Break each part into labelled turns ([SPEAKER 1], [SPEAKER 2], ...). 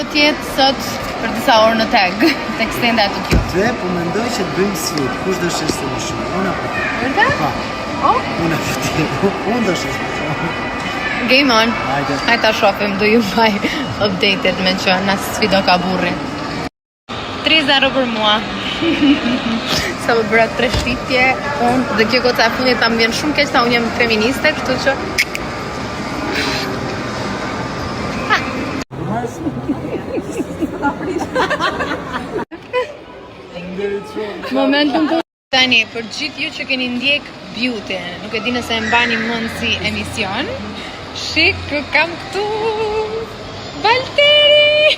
[SPEAKER 1] do t'jetë sot për disa orë në tag, tek stenda e Tokiut.
[SPEAKER 2] Dhe po mendoj që të bëjmë slip. Kush do shesë më shumë? Unë apo ti?
[SPEAKER 1] Vërtet?
[SPEAKER 2] Po. Unë apo ti? Unë do shesë më shumë.
[SPEAKER 1] Game on.
[SPEAKER 2] Hajde.
[SPEAKER 1] Hajde ta shohim, do ju mbaj updated me që na sfido ka burri. 3-0 për mua. Sa më bëra 3 shitje, unë dhe kjo goca e fundit ta më vjen shumë keq, ta unë jam feministe, kështu që momentum të tani, për gjithë ju që keni ndjek beauty, nuk e di nëse e mbani mend si emision, shik kë kam këtu Valteri.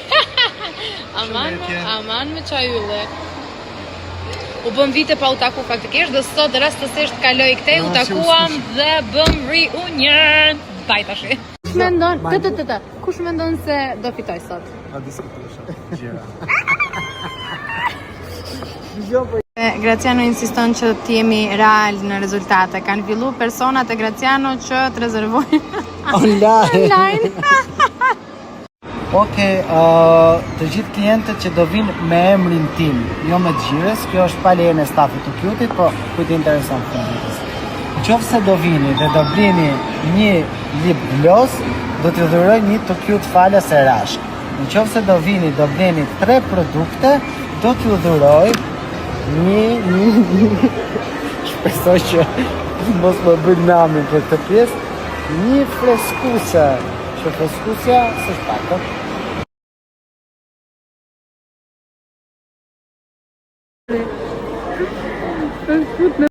[SPEAKER 1] Aman me çajulle. U bëm vite pa u taku faktikisht, dhe sot rastësisht kaloj këtej, u takuam dhe bëm reunion. Baj tash. Kush mendon? Kush mendon se do fitoj sot?
[SPEAKER 2] Pa diskutosh gjëra.
[SPEAKER 1] Graciano insiston që të jemi real në rezultate. Kanë fillu personat e Graciano që të rezervojnë online.
[SPEAKER 2] Okej, të gjithë klientët që do vinë me emrin tim, jo me xhires, kjo është pa lejen e stafit të Tokiutit, po kujt i intereson funditës. Nëse do vini dhe do blini një lip gloss, do t'ju dhuroj një Tokiut falas e rashk. Nëse do vini do bleni 3 produkte, do t'ju dhuroj një shpresoj që mos më bëj namin për këtë pjesë, një freskuse, që freskusja s'është pak.